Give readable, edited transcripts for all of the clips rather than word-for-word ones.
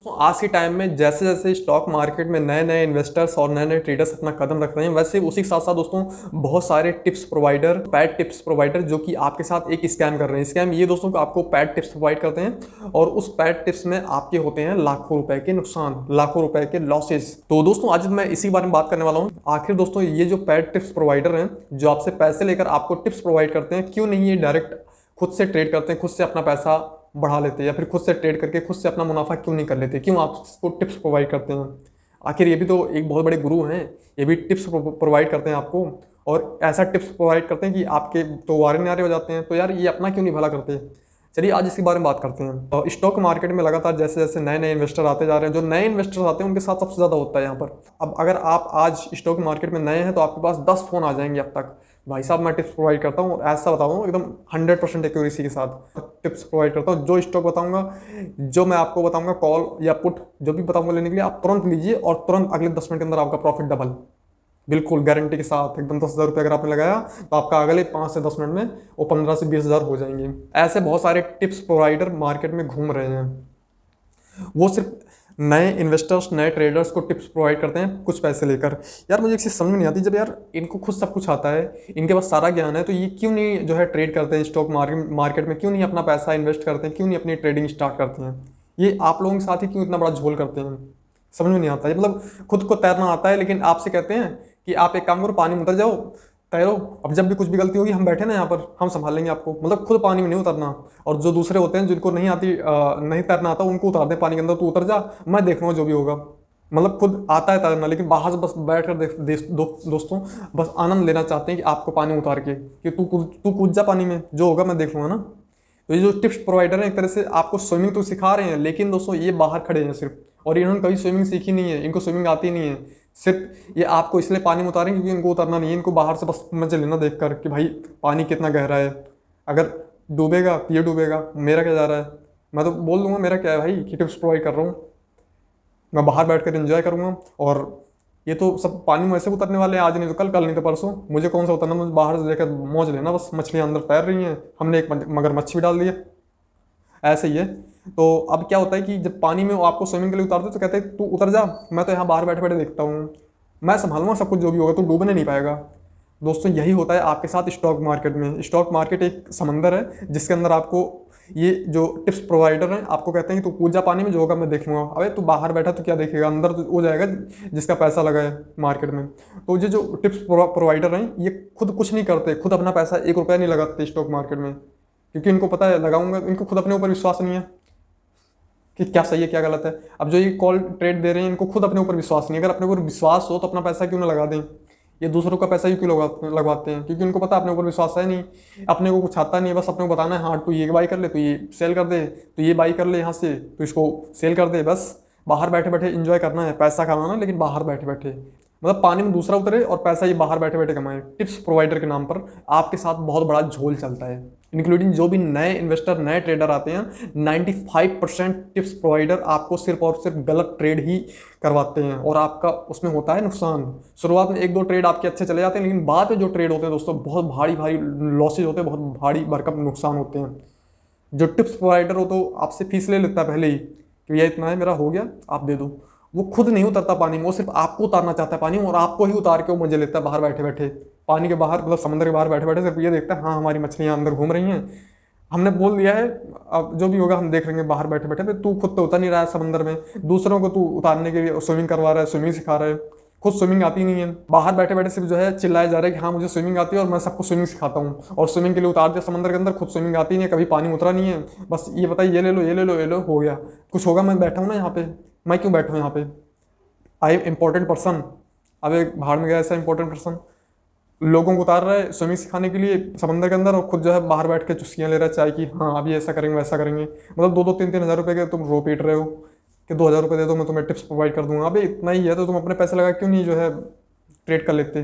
तो आज के टाइम में जैसे जैसे स्टॉक मार्केट में नए नए इन्वेस्टर्स और नए नए ट्रेडर्स अपना कदम रख रहे हैं, वैसे उसी के साथ साथ दोस्तों बहुत सारे tips provider, pad tips provider जो कि आपके साथ एक स्कैम कर रहे हैं। स्कैम ये दोस्तों को आपको पैड टिप्स प्रोवाइड करते हैं और उस पैड टिप्स में आपके होते हैं लाखों रुपए के नुकसान, लाखों रुपए के लॉसेस। तो दोस्तों आज मैं इसी बारे में बात करने वाला हूँ। आखिर दोस्तों ये जो पैड टिप्स प्रोवाइडर हैं जो आपसे पैसे लेकर आपको टिप्स प्रोवाइड करते हैं, क्यों नहीं ये डायरेक्ट खुद से ट्रेड करते हैं, खुद से अपना पैसा बढ़ा लेते हैं, या फिर खुद से ट्रेड करके खुद से अपना मुनाफा क्यों नहीं कर लेते, क्यों आपको टिप्स प्रोवाइड करते हैं। आखिर ये भी तो एक बहुत बड़े गुरु हैं, ये भी टिप्स प्रोवाइड करते हैं आपको, और ऐसा टिप्स प्रोवाइड करते हैं कि आपके तो वारे न्यारे हो जाते हैं। तो यार ये अपना क्यों नहीं भला करते। चलिए आज इसके बारे में बात करते हैं। तो स्टॉक मार्केट में लगातार जैसे जैसे नए नए इन्वेस्टर आते जा रहे हैं, जो नए इन्वेस्टर्स आते हैं उनके साथ सबसे ज़्यादा होता है यहाँ पर। अब अगर आप आज स्टॉक मार्केट में नए हैं तो आपके पास 10 फ़ोन आ जाएंगे अब तक, भाई साहब मैं टिप्स प्रोवाइड करता हूँ, ऐसा बताऊँ एकदम 100% एक्यूरेसी के साथ टिप्स प्रोवाइड करता हूँ। जो स्टॉक बताऊँगा, जो मैं आपको बताऊँगा, कॉल या पुट जो भी बताऊँगा लेने के लिए, आप तुरंत लीजिए और तुरंत अगले 10 मिनट के अंदर आपका प्रॉफिट डबल, बिल्कुल गारंटी के साथ एकदम। 10,000 रुपये अगर आपने लगाया तो आपका अगले 5 से 10 मिनट में वो 15 से 20,000 हो जाएंगे। ऐसे बहुत सारे टिप्स प्रोवाइडर मार्केट में घूम रहे हैं, वो सिर्फ नए इन्वेस्टर्स, नए ट्रेडर्स को टिप्स प्रोवाइड करते हैं कुछ पैसे लेकर। यार मुझे एक चीज़ समझ में नहीं आती, जब यार इनको खुद सब कुछ आता है, इनके पास सारा ज्ञान है, तो ये क्यों नहीं जो है ट्रेड करते हैं स्टॉक मार्केट में, क्यों नहीं अपना पैसा इन्वेस्ट करते हैं, क्यों नहीं अपनी ट्रेडिंग स्टार्ट करते हैं। ये आप लोगों के साथ ही क्यों इतना बड़ा झोल करते हैं, समझ में नहीं आता है। मतलब खुद को तैरना आता है, लेकिन आपसे कहते हैं कि आप एक काम करो, पानी में उतर जाओ, तैरो, अब जब भी कुछ भी गलती होगी हम बैठे ना यहाँ पर, हम संभाल लेंगे आपको। मतलब खुद पानी में नहीं उतरना, और जो दूसरे होते हैं जिनको नहीं आती, नहीं तैरना आता, उनको उतार दें पानी के अंदर, तू उतर जा, मैं देख लूँगा जो भी होगा। मतलब खुद आता है तैरना, लेकिन बाहर से बस बैठ कर दोस्तों बस आनंद लेना चाहते हैं कि आपको पानी उतार के, कि तू कूद जा पानी में, जो होगा मैं देख लूँगा ना। तो ये जो टिप्स प्रोवाइडर हैं एक तरह से आपको स्विमिंग तो सिखा रहे हैं, लेकिन दोस्तों ये बाहर खड़े हैं सिर्फ, और इन्होंने कभी स्विमिंग सीखी नहीं है, इनको स्विमिंग आती नहीं है। सिर्फ ये आपको इसलिए पानी में उतारेंगे क्योंकि इनको उतरना नहीं है, इनको बाहर से बस मजे लेना देख कर कि भाई पानी कितना गहरा है, अगर डूबेगा तो ये डूबेगा, मेरा क्या जा रहा है। मैं तो बोल दूंगा मेरा क्या है भाई, कि टिप्स प्रोवाइड कर रहा हूँ, मैं बाहर बैठ कर इंजॉय करूँगा, और ये तो सब पानी में ऐसे उतरने वाले हैं, आज नहीं तो कल, कल नहीं तो परसों, मुझे कौन सा उतरना, मुझे बाहर से देखकर मौज लेना बस। मछलियाँ अंदर तैर रही हैं, हमने एक मगरमच्छ भी डाल दिया, ऐसे ही है। तो अब क्या होता है कि जब पानी में वो आपको स्विमिंग के लिए उतारते तो कहते हैं तू उतर जा, मैं तो यहाँ बाहर बैठे बैठे देखता हूँ, मैं संभालूंगा सब कुछ, जो भी होगा, तो डूबने नहीं पाएगा। दोस्तों यही होता है आपके साथ स्टॉक मार्केट में। स्टॉक मार्केट एक समंदर है जिसके अंदर आपको ये जो टिप्स प्रोवाइडर हैं आपको कहते हैं कि तू कूद जा पानी में, जो होगा मैं देख लूँगा। अबे तू बाहर बैठा तो क्या देखेगा, अंदर तो वो जाएगा जिसका पैसा लगा है मार्केट में। तो ये जो टिप्स प्रोवाइडर हैं ये खुद कुछ नहीं करते, खुद अपना पैसा 1 रुपया नहीं लगाते स्टॉक मार्केट में, क्योंकि इनको पता है लगाऊंगा, इनको खुद अपने ऊपर विश्वास नहीं है कि क्या सही है क्या गलत है। अब जो ये कॉल ट्रेड दे रहे हैं इनको खुद अपने ऊपर विश्वास नहीं है। अगर अपने ऊपर विश्वास हो तो अपना पैसा क्यों ना लगा दें, ये दूसरों का पैसा ही क्यों लगवाते हैं, क्योंकि उनको पता है अपने ऊपर विश्वास है नहीं, अपने को कुछ आता नहीं है, बस अपने को बताना है हाँ तू ये बाई कर ले, तू ये सेल कर दे, तू ये बाई कर ले यहाँ से, तू इसको सेल कर दे, बस बाहर बैठे बैठे इंजॉय करना है, पैसा कमाना, लेकिन बाहर बैठे बैठे, मतलब पानी में दूसरा उतरे और पैसा ये बाहर बैठे बैठे कमाए। टिप्स प्रोवाइडर के नाम पर आपके साथ बहुत बड़ा झोल चलता है, इंक्लूडिंग जो भी नए इन्वेस्टर, नए ट्रेडर आते हैं, 95% टिप्स प्रोवाइडर आपको सिर्फ और सिर्फ गलत ट्रेड ही करवाते हैं, और आपका उसमें होता है नुकसान। शुरुआत में 1-2 ट्रेड आपके अच्छे चले जाते हैं, लेकिन बाद में जो ट्रेड होते हैं दोस्तों बहुत भारी भारी लॉसेज होते हैं, बहुत भारी भरकम नुकसान होते हैं। जो टिप्स प्रोवाइडर हो तो आपसे फीस ले लेता है पहले ही कि ये इतना है मेरा हो गया आप दे दो, वो खुद नहीं उतरता पानी में, वो सिर्फ आपको उतारना चाहता है पानी में, और आपको ही उतार के वो मजे लेता है बाहर बैठे बैठे, पानी के बाहर, मतलब समंदर के बाहर बैठे बैठे सिर्फ ये देखता है हाँ हमारी मछलियाँ अंदर घूम रही हैं, हमने बोल दिया है, अब जो भी होगा हम देख लेंगे बाहर बैठे बैठे। तू खुद तो उतर नहीं रहा है समंदर में, दूसरों को तू उतारने के लिए स्विमिंग करवा रहा है, स्विमिंग सिखा रहा है, खुद स्विमिंग आती नहीं है। बाहर बैठे बैठे सिर्फ जो है चिल्लाया जा रहा है कि हाँ मुझे स्विमिंग आती है और मैं सबको स्विमिंग सिखाता हूँ, और स्विमिंग के लिए उतार दिया समंदर के अंदर, खुद स्विमिंग आती नहीं है, कभी पानी उतरा नहीं है, बस ये बताइए ये ले लो ये ले लो ये लो, हो गया कुछ होगा, मैं बैठा हूँ ना यहाँ पे, मैं क्यों बैठा हूँ यहाँ पे, आई एम इम्पोर्टेंट पर्सन। अब एक भाड़ में गया ऐसा इंपॉर्टेंट पर्सन लोगों को उतार रहा है स्विमिंग सिखाने के लिए समंदर के अंदर, और खुद जो है बाहर बैठ के चुस्कियाँ ले रहा है चाय की, हाँ अभी ऐसा करेंगे वैसा करेंगे। मतलब 2-3 हज़ार रुपये के तुम रो पीट रहे हो कि 2,000 रुपये दे दो मैं तुम्हें टिप्स प्रोवाइड कर दूंगा। अभी इतना ही है तो तुम अपने पैसे लगा क्यों नहीं जो है ट्रेड कर लेते।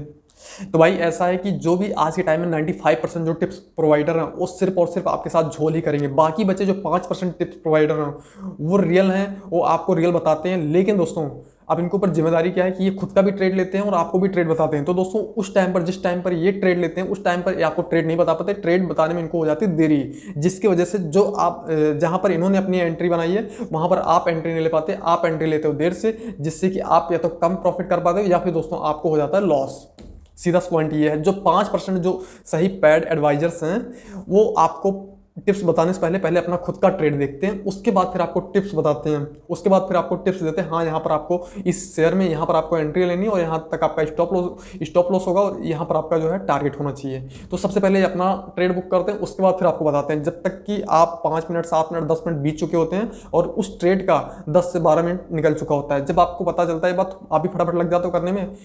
तो भाई ऐसा है कि जो भी आज के टाइम में 95% जो टिप्स प्रोवाइडर हैं वो सिर्फ और सिर्फ आपके साथ झोल ही करेंगे। बाकी बचे जो 5% टिप्स प्रोवाइडर हैं वो रियल हैं, वो आपको रियल बताते हैं। लेकिन दोस्तों अब इनके ऊपर जिम्मेदारी क्या है कि ये खुद का भी ट्रेड लेते हैं और आपको भी ट्रेड बताते हैं। तो दोस्तों उस टाइम पर, जिस टाइम पर ये ट्रेड लेते हैं, उस टाइम पर ये आपको ट्रेड नहीं बता पाते, ट्रेड बताने में इनको हो जाती है देरी, जिसकी वजह से जो आप जहां पर इन्होंने अपनी एंट्री बनाई है वहां पर आप एंट्री नहीं ले पाते, आप एंट्री लेते हो देर से, जिससे कि आप या तो कम प्रॉफिट कर पाते हो या फिर दोस्तों आपको हो जाता है लॉस। सीधा पॉइंट ये है। जो 5% जो सही पैड एडवाइजर्स हैं वो आपको टिप्स बताने से पहले अपना खुद का ट्रेड देखते हैं, उसके बाद फिर आपको टिप्स बताते हैं, उसके बाद फिर आपको टिप्स देते हैं, हाँ यहाँ पर आपको इस शेयर में यहाँ पर आपको एंट्री लेनी है और यहाँ तक आपका स्टॉप लॉस होगा और यहाँ पर आपका जो है टारगेट होना चाहिए। तो सबसे पहले अपना ट्रेड बुक करते हैं, उसके बाद फिर आपको बताते हैं, जब तक कि आप 5 मिनट 7 मिनट 10 मिनट बीत चुके होते हैं और उस ट्रेड का 10 से 12 मिनट निकल चुका होता है। जब आपको पता चलता है बात, आप भी फटाफट लग जाते हो करने में,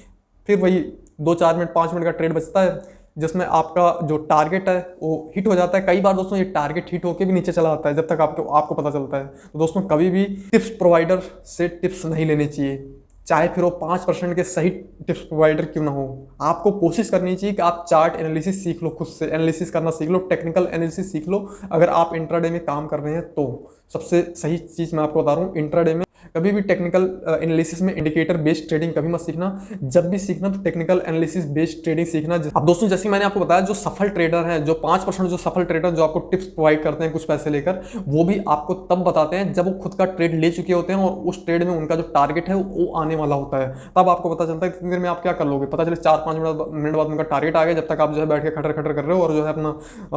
फिर वही 2-4 मिनट 5 मिनट का ट्रेड बचता है जिसमें आपका जो टारगेट है वो हिट हो जाता है। कई बार दोस्तों ये टारगेट हिट होकर भी नीचे चला आता है जब तक आपको पता चलता है। तो दोस्तों कभी भी टिप्स प्रोवाइडर से टिप्स नहीं लेने चाहिए, चाहे फिर वो 5% के सही टिप्स प्रोवाइडर क्यों ना हो। आपको कोशिश करनी चाहिए कि आप चार्ट एनालिसिस सीख लो, खुद से एनालिसिस करना सीख लो, टेक्निकल एनालिसिस सीख लो। अगर आप इंट्राडे में काम कर रहे हैं तो सबसे सही चीज़ मैं आपको बता रहा हूँ, इंट्राडे में कभी भी टेक्निकल एनालिसिस में इंडिकेटर बेस्ड ट्रेडिंग कभी मत सीखना। जब भी सीखना तो टेक्निकल एनालिसिस बेस्ड ट्रेडिंग सीखना। अब दोस्तों जैसे मैंने आपको बताया, जो सफल ट्रेडर हैं, जो 5% जो सफल ट्रेडर जो आपको टिप्स प्रोवाइड करते हैं कुछ पैसे लेकर, वो भी आपको तब बताते हैं जब वो खुद का ट्रेड ले चुके होते हैं और उस ट्रेड में उनका जो टारगेट है वो आने वाला होता है। तब आपको पता चलता है इतनी देर में आप क्या कर लोगे। पता चले 4-5 मिनट बाद उनका टारगेट आ गया, जब तक आप जो है बैठ के खटर खटर कर रहे हो और जो है अपना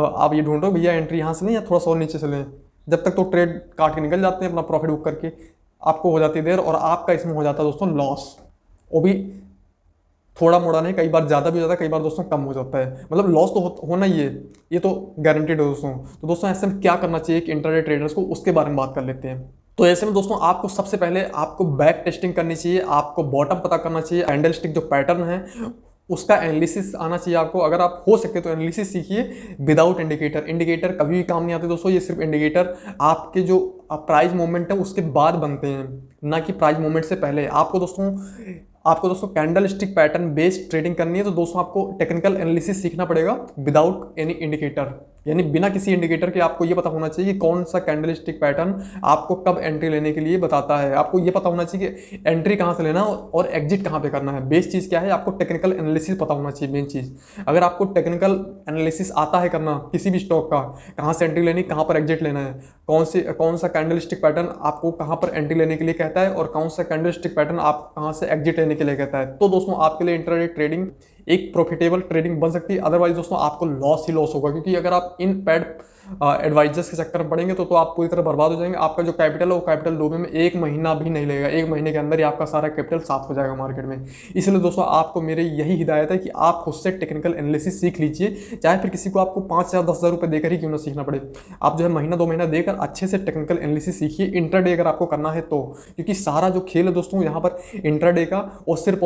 आप ये ढूंढ रहे हो भैया एंट्री यहाँ से नहीं या थोड़ा सा और नीचे चले, जब तक तो ट्रेड काट के निकल जाते हैं अपना प्रॉफिट बुक करके, आपको हो जाती है देर और आपका इसमें हो जाता है दोस्तों लॉस। वो भी थोड़ा मोड़ा नहीं, कई बार ज़्यादा भी हो जाता है, कई बार दोस्तों कम हो जाता है, मतलब लॉस तो होना ही है, ये तो गारंटेड है दोस्तों। तो दोस्तों ऐसे में क्या करना चाहिए कि इंट्राडे ट्रेडर्स को, उसके बारे में बात कर लेते हैं। तो ऐसे में दोस्तों आपको सबसे पहले आपको बैक टेस्टिंग करनी चाहिए, आपको बॉटम पता करना चाहिए, कैंडलस्टिक जो पैटर्न है उसका एनालिसिस आना चाहिए आपको। अगर आप हो सके तो एनालिसिस सीखिए विदाउट इंडिकेटर। इंडिकेटर कभी भी काम नहीं आते दोस्तों, ये सिर्फ इंडिकेटर आपके जो प्राइस मूवमेंट है उसके बाद बनते हैं, ना कि प्राइस मूवमेंट से पहले। आपको दोस्तों candle stick pattern based trading करनी है तो दोस्तों आपको टेक्निकल एनालिसिस सीखना पड़ेगा विदाउट एनी इंडिकेटर, यानी बिना किसी इंडिकेटर के। आपको ये पता होना चाहिए कि कौन सा कैंडल स्टिक पैटर्न आपको कब एंट्री लेने के लिए बताता है। आपको ये पता होना चाहिए कि एंट्री कहाँ से लेना और एग्जिट कहाँ पे करना है। बेस चीज़ क्या है, आपको टेक्निकल एनालिसिस पता होना चाहिए, मेन चीज़। अगर आपको टेक्निकल एनालिसिस आता है करना किसी भी स्टॉक का, कहाँ से एंट्री लेनी, कहाँ पर एग्जिट लेना है, कौन सा कैंडल स्टिक पैटर्न आपको कहाँ पर एंट्री लेने के लिए कहता है और कौन सा कैंडल स्टिक पैटर्न आप कहाँ से एग्जिट लेने के लिए कहता है, तो दोस्तों आपके लिए इंट्राडे ट्रेडिंग एक प्रॉफिटेबल ट्रेडिंग बन सकती है। अदरवाइज दोस्तों आपको लॉस ही लॉस होगा, क्योंकि अगर आप इन पैड एडवाइजर्स के चक्कर में पड़ेंगे तो आप पूरी तरह बर्बाद हो जाएंगे। आपका जो कैपिटल है वो कैपिटल डूबने में 1 महीना भी नहीं लगेगा, 1 महीने के अंदर ही आपका सारा कैपिटल साफ हो जाएगा मार्केट में। इसलिए दोस्तों आपको मेरी यही हिदायत है कि आप खुद से टेक्निकल एनालिसिस सीख लीजिए, चाहे फिर किसी को आपको 5,000 10,000 रुपये देकर ही क्यों ना सीखना पड़े। आप जो है महीना 2 महीना देकर अच्छे से टेक्निकल एनालिसिस सीखिए इंट्राडे अगर आपको करना है तो, क्योंकि सारा जो खेल है दोस्तों यहाँ पर इंट्राडे का और सिर्फ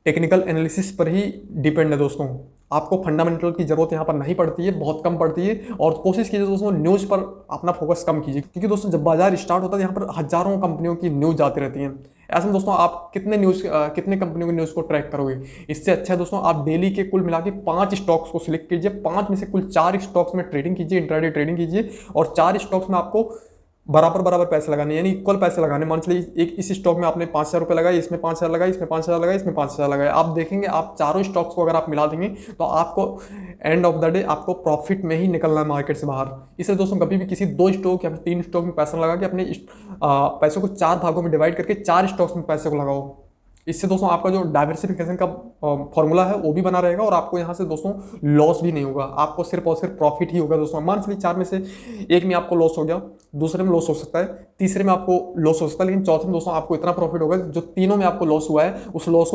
टेक्निकल एनालिसिस पर ही डिपेंड है दोस्तों। आपको फंडामेंटल की जरूरत यहाँ पर नहीं पड़ती है, बहुत कम पड़ती है। और कोशिश कीजिए दोस्तों न्यूज़ पर अपना फोकस कम कीजिए, क्योंकि दोस्तों जब बाजार स्टार्ट होता है यहाँ पर हजारों कंपनियों की न्यूज़ आती रहती हैं। ऐसे में दोस्तों आप कितने कंपनियों की न्यूज़ को ट्रैक करोगे। इससे अच्छा है दोस्तों आप डेली के कुल मिला के 5 स्टॉक्स को सिलेक्ट कीजिए, 5 में से कुल 4 स्टॉक्स में ट्रेडिंग कीजिए, इंट्राडे ट्रेडिंग कीजिए, और 4 स्टॉक्स में आपको बराबर पैसे लगाने, यानी इक्वल पैसे लगाने। मान लीजिए एक इस स्टॉक में आपने 5,000 रुपये लगाए, इसमें 5,000 लगाए, इसमें 5,000 लगाए, इसमें 5,000 लगाए। आप देखेंगे आप चारों स्टॉक्स को अगर आप मिला देंगे तो आपको एंड ऑफ द डे आपको प्रॉफिट में ही निकलना है मार्केट से बाहर। इसलिए दोस्तों कभी भी किसी 2 स्टॉक या फिर 3 स्टॉक में पैसा लगा के अपने पैसों को 4 भागों में डिवाइड करके 4 स्टॉक्स में पैसे को लगाओ। इससे दोस्तों आपका जो डाइवर्सिफिकेशन का फॉर्मूला है वो भी बना रहेगा और आपको यहाँ से दोस्तों लॉस भी नहीं होगा, आपको सिर्फ और सिर्फ प्रॉफिट ही होगा दोस्तों। मान लीजिए 4 में से एक में आपको लॉस हो गया, दूसरे में लॉस हो सकता है, तीसरे में आपको लॉस हो सकता है, लेकिन चौथे में दोस्तों आपको इतना प्रॉफिट होगा जो तीनों में आपको लॉस हुआ है उस लॉस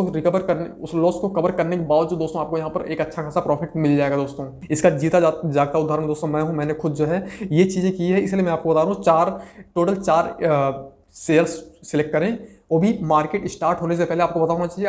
को कवर करने के बावजूद दोस्तों आपको यहाँ पर एक अच्छा खासा प्रॉफिट मिल जाएगा दोस्तों। इसका जीता जागता उदाहरण दोस्तों मैं हूँ, मैंने खुद जो है ये चीज़ें की है, इसलिए मैं आपको बता रहा हूँ। टोटल 4 शेयर्स सिलेक्ट करें, वो भी मार्केट स्टार्ट होने से पहले। आपको पता होना चाहिए,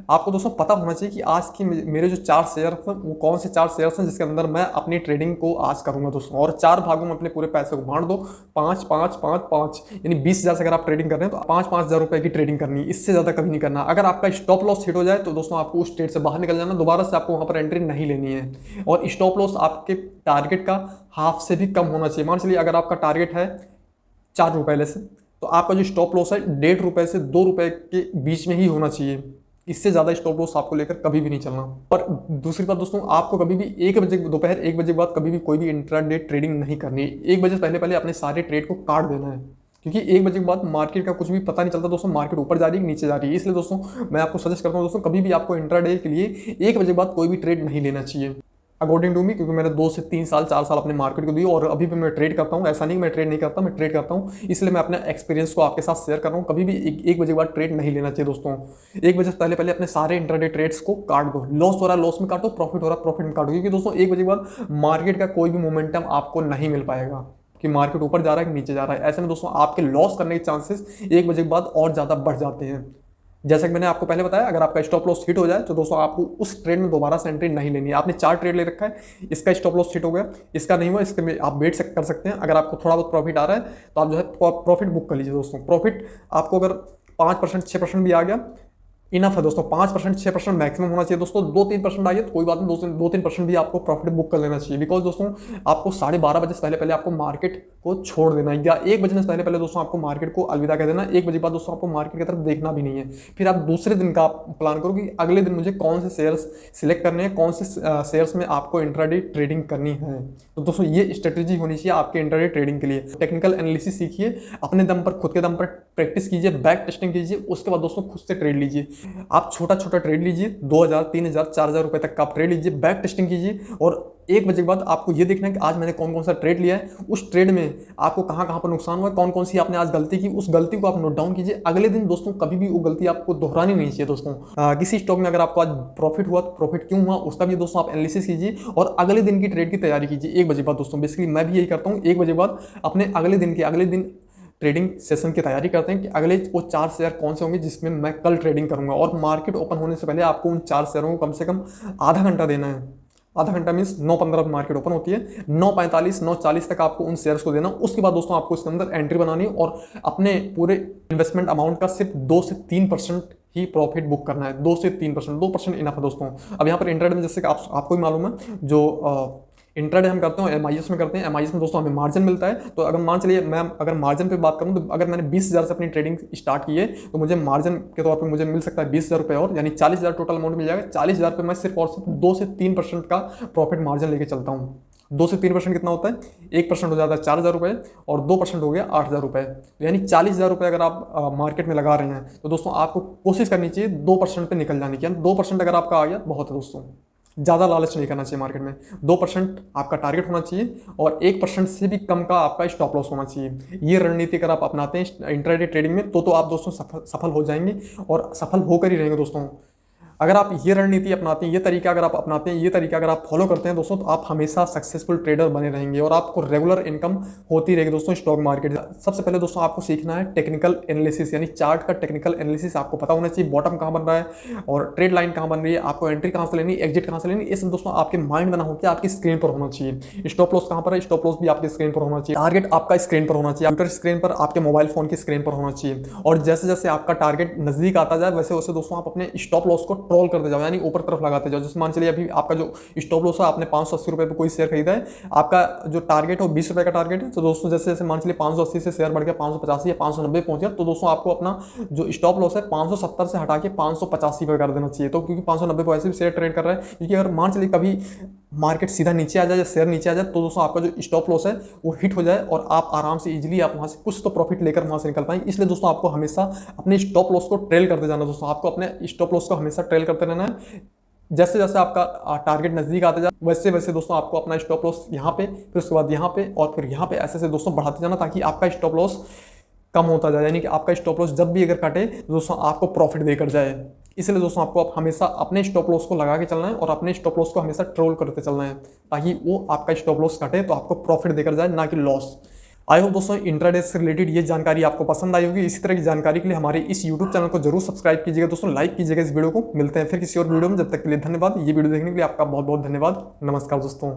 आपको दोस्तों पता होना चाहिए कि आज की मेरे जो 4 शेयर हैं वो कौन से 4 शेयर्स हैं जिसके अंदर मैं अपनी ट्रेडिंग को आज करूंगा दोस्तों। और 4 भागों में अपने पूरे पैसे को बांट दो, 5 5 5 5, यानी 20,000 से अगर आप ट्रेडिंग कर रहे हैं तो 5 5 हज़ार रुपये की ट्रेडिंग करनी है, इससे ज़्यादा कभी नहीं करना। अगर आपका स्टॉप लॉस हिट हो जाए तो दोस्तों आपको उस ट्रेड से बाहर निकल जाना, दोबारा से आपको वहाँ पर एंट्री नहीं लेनी है। और स्टॉप लॉस आपके टारगेट का हाफ से भी कम होना चाहिए। मान चलिए अगर आपका टारगेट है 4 रुपये से, तो तो आपका जो स्टॉप लॉस है 1.5 रुपये से 2 रुपये के बीच में ही होना चाहिए। इससे ज़्यादा स्टॉप लॉस आपको लेकर कभी भी नहीं चलना। और दूसरी बात दोस्तों, आपको कभी भी 1 बजे दोपहर 1 बजे के बाद कभी भी कोई भी इंट्राडे ट्रेडिंग नहीं करनी है। 1 बजे से पहले अपने सारे ट्रेड को काट देना है, क्योंकि 1 बजे के बाद मार्केट का कुछ भी पता नहीं चलता दोस्तों, मार्केट ऊपर जा रही है नीचे जा रही है। इसलिए दोस्तों मैं आपको सजेस्ट करता हूँ दोस्तों, कभी भी आपको इंट्राडे के लिए 1 बजे के बाद कोई भी ट्रेड नहीं लेना चाहिए अकॉर्डिंग टू मी, क्योंकि मैंने 2 से 3 साल 4 साल अपने मार्केट को दिए और अभी भी मैं ट्रेड करता हूँ। ऐसा नहीं मैं ट्रेड नहीं करता, मैं ट्रेड करता हूँ। इसलिए मैं अपने एक्सपीरियंस को आपके साथ शेयर कर रहा हूँ। कभी भी 1 बजे के बाद ट्रेड नहीं लेना चाहिए दोस्तों। 1 बजे से पहले अपने सारे इंट्राडे ट्रेड्स को काट दो। लॉस हो रहा है लॉस में काटो, प्रॉफिट हो रहा है प्रॉफिट में काटो, क्योंकि दोस्तों 1 बजे के बाद मार्केट का कोई भी मोमेंटम आपको नहीं मिल पाएगा कि मार्केट ऊपर जा रहा है कि नीचे जा रहा है। ऐसे में दोस्तों आपके लॉस करने के चांसेस 1 बजे के बाद और ज़्यादा बढ़ जाते हैं। जैसा कि मैंने आपको पहले बताया, अगर आपका स्टॉप लॉस हिट हो जाए तो दोस्तों आपको उस ट्रेड में दोबारा से एंट्री नहीं लेनी है। आपने 4 ट्रेड ले रखा है, इसका स्टॉप लॉस हिट हो गया, इसका नहीं हुआ, इसके में आप वेट कर सकते हैं। अगर आपको थोड़ा बहुत प्रॉफिट आ रहा है तो आप जो है प्रॉफिट बुक कर लीजिए दोस्तों। प्रॉफिट आपको अगर 5% 6% भी आ गया इनफ है दोस्तों। 5% 6% मैक्सिमम होना चाहिए दोस्तों। 2-3% आइए तो कोई बात नहीं, 2-3% भी आपको प्रॉफिट बुक कर लेना चाहिए। बिकॉज दोस्तों आपको 12:30 बजे से पहले आपको मार्केट को छोड़ देना है, या 1 बजने से पहले दोस्तों आपको मार्केट को अलविदा कह देना। 1 बजे बाद दोस्तों आपको मार्केट की तरफ देखना भी नहीं है। फिर आप दूसरे दिन का प्लान करो कि अगले दिन मुझे कौन से शेयर्स सिलेक्ट करने हैं, कौन से शेयर्स में आपको इंट्राडे ट्रेडिंग करनी है। तो दोस्तों ये स्ट्रेटेजी होनी चाहिए आपके इंट्राडे ट्रेडिंग के लिए। टेक्निकल एनालिसिस सीखिए, अपने दम पर खुद के दम पर प्रैक्टिस कीजिए, बैक टेस्टिंग कीजिए, उसके बाद दोस्तों खुद से ट्रेड लीजिए। आप छोटा ट्रेड लीजिए, 2000 3000 4000 रुपए तक का आप ट्रेड लीजिए, बैक टेस्टिंग कीजिए। और 1 बजे के बाद आपको ये देखना है कि आज मैंने कौन कौन सा ट्रेड लिया है, उस ट्रेड में आपको कहां कहां पर नुकसान हुआ है, कौन कौन सी आपने आज गलती की, उस गलती को आप नोट डाउन कीजिए। अगले दिन दोस्तों कभी भी वो गलती आपको दोहरानी नहीं चाहिए दोस्तों। किसी स्टॉक में अगर आपको आज प्रॉफिट हुआ तो प्रॉफिट क्यों हुआ उसका भी दोस्तों आप एनालिसिस कीजिए और अगले दिन की ट्रेड की तैयारी कीजिए 1 बजे बाद दोस्तों। बेसिकली मैं भी यही करता हूँ, 1 बजे बाद अपने अगले दिन ट्रेडिंग सेशन की तैयारी करते हैं कि अगले वो 4 शेयर कौन से होंगे जिसमें मैं कल ट्रेडिंग करूंगा। और मार्केट ओपन होने से पहले आपको उन 4 शेयरों को कम से कम आधा घंटा देना है। आधा घंटा मीन्स 9:15 मार्केट ओपन होती है, 9:45 9:40 तक आपको उन शेयर्स को देना। उसके बाद दोस्तों आपको इसके अंदर एंट्री बनानी है और अपने पूरे इन्वेस्टमेंट अमाउंट का सिर्फ 2 से 3% ही प्रॉफिट बुक करना है। 2 से 3%, 2% इनफ है दोस्तों। अब यहाँ पर इंट्राडे में जैसे कि आपको भी मालूम है, जो इंट्राडे हम करते हैं एमआईएस में करते हैं। एमआईएस में दोस्तों हमें मार्जिन मिलता है। तो अगर मान चलिए मैं अगर मार्जिन पे बात करूं तो अगर मैंने 20,000 से अपनी ट्रेडिंग स्टार्ट की है तो मुझे मार्जिन के तौर पे मुझे मिल सकता है 20,000 रुपये और, यानी 40,000 टोटल अमाउंट मिल जाएगा। 40,000 पे मैं सिर्फ और सिर्फ 2 से 3% का प्रॉफिट मार्जिन लेके चलता हूँ। 2 से 3% कितना होता है, 1% हो जाता है 4,000 रुपये और 2% हो गया 8,000 रुपये। यानी 40,000 रुपये अगर आप मार्केट में लगा रहे हैं तो दोस्तों आपको कोशिश करनी चाहिए 2% पे निकल जाने की। 2% अगर आपका आ गया बहुत है दोस्तों, ज़्यादा लालच नहीं करना चाहिए मार्केट में। 2% आपका टारगेट होना चाहिए और 1% से भी कम का आपका स्टॉप लॉस होना चाहिए। ये रणनीति अगर आप अपनाते हैं इंट्राडे ट्रेडिंग में तो आप दोस्तों सफल हो जाएंगे और सफल होकर ही रहेंगे दोस्तों। अगर आप ये रणनीति अपनाते हैं, ये तरीका अगर आप अपनाते हैं, ये तरीका अगर आप फॉलो करते हैं दोस्तों, तो आप हमेशा सक्सेसफुल ट्रेडर बने रहेंगे और आपको रेगुलर इनकम होती रहेगी दोस्तों स्टॉक मार्केट। सबसे पहले दोस्तों आपको सीखना है टेक्निकल एनालिसिस, यानी चार्ट का टेक्निकल एनालिसिस आपको पता होना चाहिए। बॉटम कहाँ बन रहा है और ट्रेड लाइन कहाँ बन रही है, आपको एंट्री कहाँ से लेनी, एग्जिट कहाँ से लेनी, ये सब दोस्तों आपके माइंड में ना होकर आपकी स्क्रीन पर होना चाहिए। स्टॉप लॉस कहाँ पर है, स्टॉप लॉस भी आपकी स्क्रीन पर होना चाहिए। टारगेट आपका स्क्रीन पर होना चाहिए, कंप्यूटर स्क्रीन पर, आपके मोबाइल फोन की स्क्रीन पर होना चाहिए। और जैसे जैसे आपका टारगेट नजदीक आता जाए वैसे वैसे दोस्तों आप अपने स्टॉप लॉस को ट्रोल करते जाओ, यानी ऊपर तरफ लगाते जाओ। जैसे मान चलिए अभी आपका जो स्टॉप लॉस है, आपने 580 रुपये पे कोई शेयर खरीदा है, आपका जो टारगेट है 20 रुपये का टारगेट है। तो दोस्तों जैसे जैसे मान चलिए 580 से शेयर बढ़ गया 585 या 590 पहुंच गया, तो दोस्तों आपको अपना जो स्टॉप लॉस है 570 से हटा के 585 पे कर देना चाहिए। तो क्योंकि 590 पे वैसे भी शेयर ट्रेड कर रहा है, क्योंकि अगर मान चलिए कभी मार्केट सीधा नीचे आ जाए या शेयर नीचे आ जाए तो दोस्तों आपका जो स्टॉप लॉस है वो हिट हो जाए और आप आराम से इजीली आप वहां से कुछ तो प्रॉफिट लेकर वहां से निकल पाएंगे। इसलिए दोस्तों आपको हमेशा अपने स्टॉप लॉस को ट्रेल करते जाना दोस्तों। आपको अपने स्टॉप लॉस को हमेशा ट्रेल करते रहना है। जैसे जैसे आपका टारगेट नजदीक आते जाए वैसे वैसे दोस्तों आपको अपना स्टॉप लॉस यहाँ पे, फिर उसके बाद यहाँ पे और फिर यहाँ पे ऐसे से दोस्तों बढ़ाते जाना, ताकि आपका स्टॉप लॉस कम होता जाए। यानी कि आपका स्टॉप लॉस जब भी अगर काटे तो दोस्तों आपको प्रॉफिट देकर जाए। इसलिए दोस्तों आपको आप हमेशा अपने स्टॉप लॉस को लगा के चलना है और अपने स्टॉप लॉस को हमेशा ट्रोल करते चलना है, ताकि वो आपका स्टॉप लॉस काटे तो आपको प्रॉफिट देकर जाए, ना कि लॉस। आई होप दोस्तों इंट्राडे से रिलेटेड ये जानकारी आपको पसंद आई होगी। इसी तरह की जानकारी के लिए हमारे इस यूट्यूब चैनल को जरूर सब्सक्राइब कीजिएगा दोस्तों, लाइक कीजिएगा इस वीडियो को। मिलते हैं फिर किसी और वीडियो में, जब तक के लिए धन्यवाद। ये वीडियो देखने के लिए आपका बहुत बहुत धन्यवाद। नमस्कार दोस्तों।